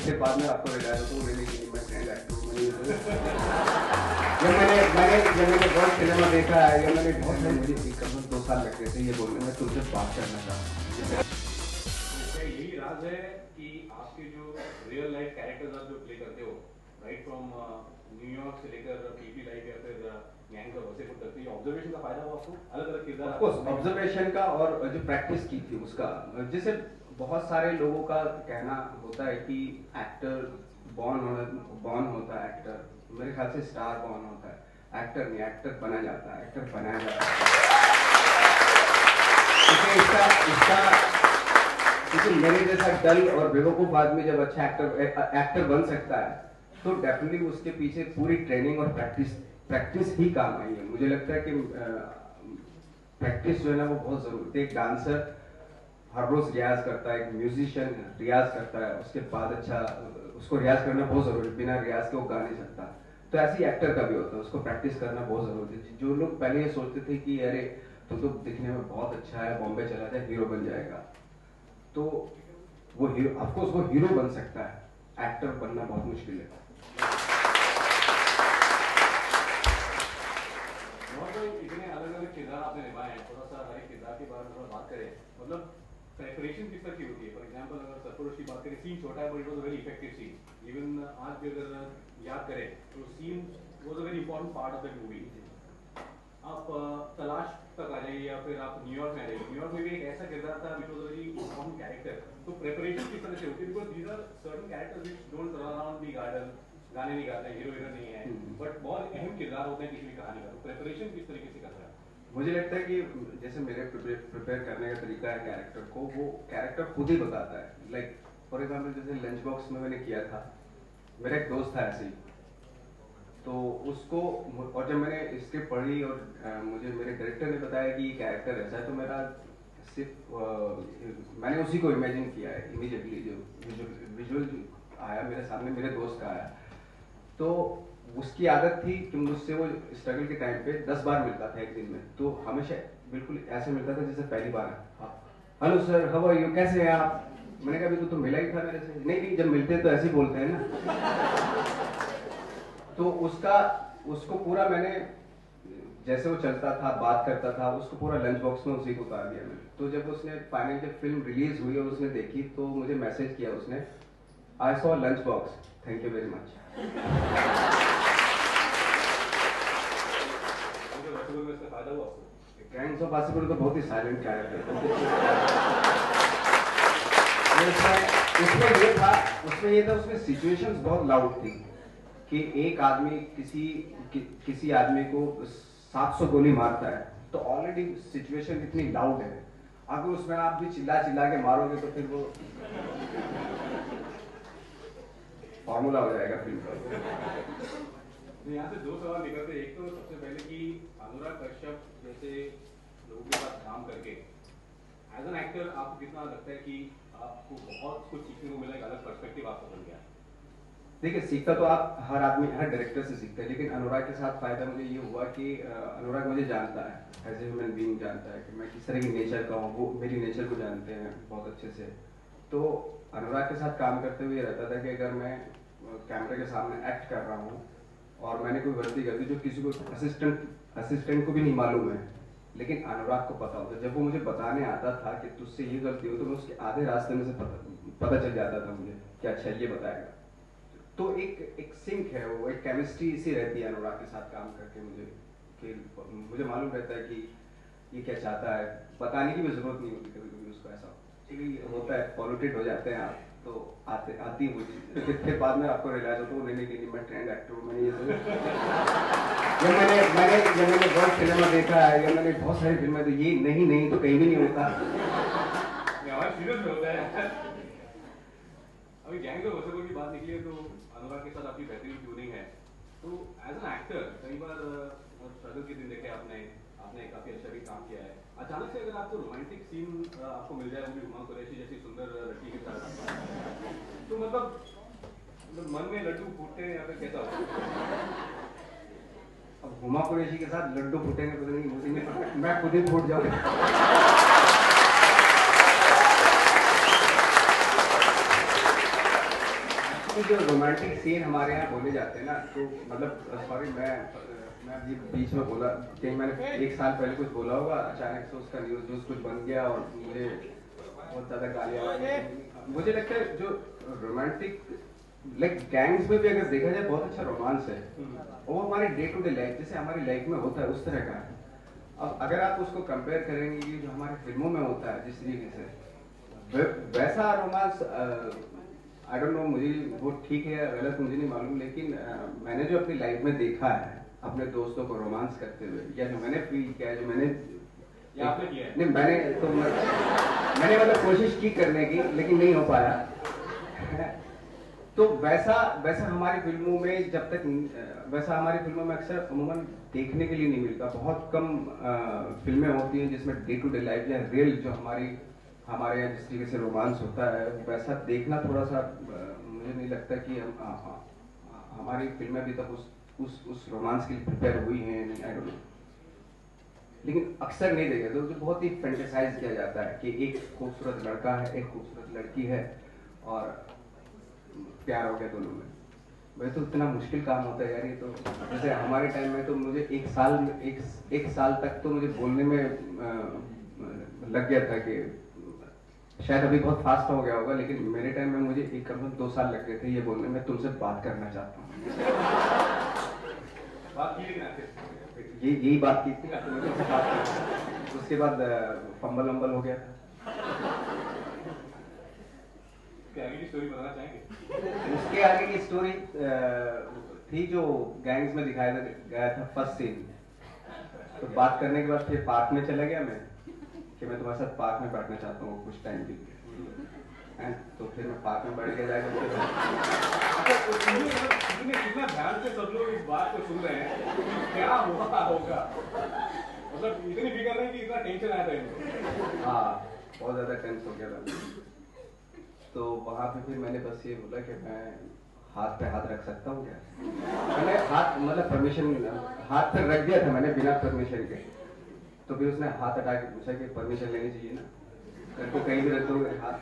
फिर बाद में आपको रिलाइज होता है नहीं नहीं मैं फ्रेंड एक्टर हूँ जब मैंने बहुत सिनेमा देखा है या मैंने बहुत सारे मुझे कम 2 साल लग गए थे ये बोलने में तुमसे बात करना चाहता हूँ। यही राज है कि आपके जो रियल लाइफ कैरेक्टर्स आप जो प्ले करते हो राइट फ्रॉम न्यूयॉर्क से लेकर पीपी लाइफ या फिर गैंग ऑफ वसेपुर तक ये ऑब्जर्वेशन का फायदा हुआ आपको अलग अलग किरदार ऑफ कोर्स ऑब्जर्वेशन का और जो प्रैक्टिस की थी उसका जैसे बहुत सारे लोगों का कहना होता है कि एक्टर बॉर्न होता है एक्टर मेरे ख्याल से स्टार बॉर्न होता है एक्टर नहीं एक्टर बना जाता है एक्टर बनाया जाता है क्योंकि मेरे जैसा डल और बेवकूफ आदमी जब अच्छा एक्टर बन सकता है तो डेफिनेटली उसके पीछे पूरी ट्रेनिंग और प्रैक्टिस ही काम आई है। मुझे लगता है कि प्रैक्टिस जो है ना वो बहुत जरूरी है। एक डांसर हर रोज रियाज करता है, एक म्यूजिशियन रियाज करता है, उसके बाद अच्छा उसको रियाज करना बहुत जरूरी है, बिना रियाज के वो गा नहीं सकता। तो ऐसे ही एक्टर का भी होता है, उसको प्रैक्टिस करना बहुत जरूरी है। जो लोग पहले ये सोचते थे कि अरे तू तो दिखने में बहुत अच्छा है, बॉम्बे चला जाए हीरो बन जाएगा, तो वो हीरो ऑफकोर्स वो हीरो बन सकता है, एक्टर बनना बहुत मुश्किल है। इतने अलग अलग किरदार आपने निभाए हैं, थोड़ा सा हर एक किरदार के बारे में थोड़ा बात करें। मतलब प्रेपरेशन किस तरह की होती है? फॉर एग्जांपल अगर सरफरोश की बात करें, सीन छोटा है but it was a very effective scene. Even आज भी अगर याद करें तो scene was a very important part of the movie. आप तलाश तक आ जाइए या फिर आप न्यूयॉर्क में आ जाइए, न्यूयॉर्क में भी एक ऐसा किरदार था which was a very important character. तो प्रेपरेशन किस तरह से होती है? Because these are certain characters which don't run around the garden, गाने नहीं गाते, हीरो हीरो नहीं है, बट बहुत अहम किरदार होते हैं किसी भी कहानी का। तो प्रेपरेशन किस तरीके से करता है? मुझे लगता है कि जैसे मेरे प्रिपेयर करने का तरीका है कैरेक्टर को, वो कैरेक्टर खुद ही बताता है। लाइक फॉर एग्जांपल जैसे लंच बॉक्स में मैंने किया था, मेरा एक दोस्त था ऐसे ही, तो उसको और जब मैंने स्क्रिप्ट पढ़ी और मुझे मेरे डायरेक्टर ने बताया कि ये कैरेक्टर ऐसा है, तो मेरा सिर्फ मैंने उसी को इमेजिन किया है इमीडिएटली। जो विजुअल आया मेरे सामने मेरे दोस्त का आया, तो उसकी आदत थी कि मुझसे वो स्ट्रगल के टाइम पे 10 बार मिलता था एक दिन में, तो हमेशा बिल्कुल ऐसे मिलता था जैसे पहली बार है। Hello sir, how are you, कैसे हैं आप? मैंने कहा अभी तो मिला ही था मेरे से। नहीं नहीं, जब मिलते हैं तो ऐसे ही बोलते हैं ना। तो उसको पूरा मैंने जैसे वो चलता था, बात करता था, उसको पूरा लंच बॉक्स में उसी को उतार दिया मैंने। तो जब उसने फाइनली जब फिल्म रिलीज हुई और उसने देखी तो मुझे मैसेज किया उसने, I saw lunch box, thank you very much. Gangs of Wasseypur तो बहुत ही साइलेंट कैरेक्टर उसमें ये था उसमें सिचुएशंस बहुत लाउड थी कि एक आदमी किसी आदमी को 700 गोली मारता है, तो ऑलरेडी सिचुएशन इतनी लाउड है, अगर उसमें आप भी चिल्ला के मारोगे तो फिर वो फॉर्मूला हो जाएगा फिल्म का। यहाँ से 2 सवाल निकलते हैं। एक तो सबसे पहले कि अनुराग कश्यप जैसे लोगों के साथ काम करके एज एन एक्टर आपको कितना लगता है कि आपको बहुत कुछ सीखने को मिला, एक अलग पर्सपेक्टिव आपको बन गया? देखिए, सीखता तो आप हर आदमी हर डायरेक्टर से सीखता है, लेकिन अनुराग के साथ फायदा मुझे ये हुआ कि अनुराग मुझे जानता है, एज ए ह्यूमन बीइंग जानता है कि मैं किस तरह की नेचर का हूँ, वो मेरी नेचर को जानते हैं बहुत अच्छे से। तो अनुराग के साथ काम करते हुए रहता था कि अगर मैं कैमरे के सामने एक्ट कर रहा हूँ और मैंने कोई गलती कर दी जो किसी को असिस्टेंट को भी नहीं मालूम है, लेकिन अनुराग को पता होता, जब वो मुझे बताने आता था कि तुझसे ये गलती हो, तो मैं उसके आधे रास्ते में से पता चल जाता था मुझे कि अच्छा ये बताएगा। तो एक सिंक है, वो एक केमिस्ट्री इसी रहती है अनुराग के साथ काम करके मुझे, कि मुझे मालूम रहता है कि ये क्या चाहता है, बताने की भी जरूरत नहीं होती कभी कभी उसको। ऐसा होता है, पॉल्यूटेड हो जाते हैं आप, तो आती वो चीज़, फिर बाद में आपको रियलाइज होता है नहीं मैं ट्रेंड एक्टर हूँ, मैंने ये जब मैंने बहुत सिनेमा देखा है या मैंने बहुत सारी फिल्में, तो ये नहीं तो कहीं भी नहीं होता। अभी गैंग ऑफ वासेपुर की बात निकली है तो अनुराग के साथ आपकी बेहतरीन ट्यूनिंग है, तो एज एन एक्टर कई बार स्ट्रगल के दिन देखे आपने काफी अच्छा भी काम किया है। अचानक से अगर आपको रोमांटिक सीन आपको मिल जाए, वो भी हुमा कुरैशी जैसी सुंदर लड़की के साथ, तो मतलब मन में लड्डू फूटते हैं या फिर कैसा होता? अब हुमा कुरैशी के साथ लड्डू फूटेंगे तो नहीं, मुझे नहीं पता, मैं खुद ही फूट जाऊंगा। कि जो रोमांटिक सीन हमारे यहाँ बोले जाते हैं ना, तो मतलब सॉरी मैं अभी बीच में बोला कहीं मैंने 1 साल पहले कुछ बोला होगा, अचानक से उसका न्यूज़ कुछ बन गया और मुझे बहुत ज़्यादा गालियाँ। मुझे लगता है जो रोमांटिक लाइक गैंग्स में भी अगर देखा जाए बहुत अच्छा रोमांस है, वो हमारे डे टू डे लाइफ जैसे हमारी लाइफ में होता है उस तरह का है। अब अगर आप उसको कंपेयर करेंगे कि जो हमारे फिल्मों में होता है जिस तरीके से, वैसा रोमांस आई डोंट नो, मुझे वो ठीक है या गलत मुझे नहीं मालूम, लेकिन मैंने जो अपनी लाइफ में देखा है अपने दोस्तों को रोमांस करते हुए, या जो मैंने फील किया है, जो मैंने या आपने किया है? नहीं मैंने मतलब कोशिश की करने की, लेकिन नहीं हो पाया। तो वैसा वैसा हमारी फिल्मों में जब तक वैसा हमारी फिल्मों में अक्सर अमूमन देखने के लिए नहीं मिलता। बहुत कम फिल्में होती हैं जिसमें डे टू डे लाइफ या रियल जो हमारे यहाँ जिस तरीके से रोमांस होता है वैसा देखना थोड़ा सा मुझे नहीं लगता कि हमारी फिल्में अभी तक उस रोमांस के लिए प्रिपेयर हुई हैं, नहीं आई डोंट नो। लेकिन अक्सर नहीं देखे तो जो बहुत ही फैंटेसाइज किया जाता है कि एक खूबसूरत लड़का है, एक खूबसूरत लड़की है और प्यार हो गया दोनों में। वैसे तो इतना मुश्किल काम होता है यार ये तो। जैसे हमारे टाइम में तो मुझे एक साल तक तो मुझे बोलने में लग गया था कि शायद अभी बहुत फास्ट हो गया होगा, लेकिन मेरे टाइम में मुझे एक कम से कम 2 साल लग गए थे ये बोलने में, तुमसे बात करना चाहता हूँ। बात की लेकिन आखिर यही बात की थी, तुमसे बात की। उसके बाद फंबल वंबल हो गया था। आगे की स्टोरी बताना चाहेंगे? उसके आगे की स्टोरी थी जो गैंग्स में दिखाया गया था फर्स्ट सीन। तो बात करने के बाद फिर पार्क में चला गया मैं कि मैं तुम्हारे साथ पार्क में बैठना चाहता हूँ कुछ टाइम के लिए। तो फिर मैं पार्क में बैठ के जाकर कितना ध्यान से सब लोग इस बात को सुन रहे हैं कि क्या हुआ होगा, मतलब इतनी फिक्र नहीं कि इतना टेंशन आया था इनको। हाँ, बहुत ज्यादा टेंस हो गया था। तो वहां पे फिर मैंने बस ये बोला कि मैं हाथ पे हाथ रख सकता हूँ क्या? मैंने हाथ मतलब परमिशन हाथ पे रख दिया था मैंने बिना परमिशन के। तो फिर उसने हाथ हटा के पूछा कि परमिशन लेनी चाहिए ना, घर को कहीं भी रख दोगे हाथ?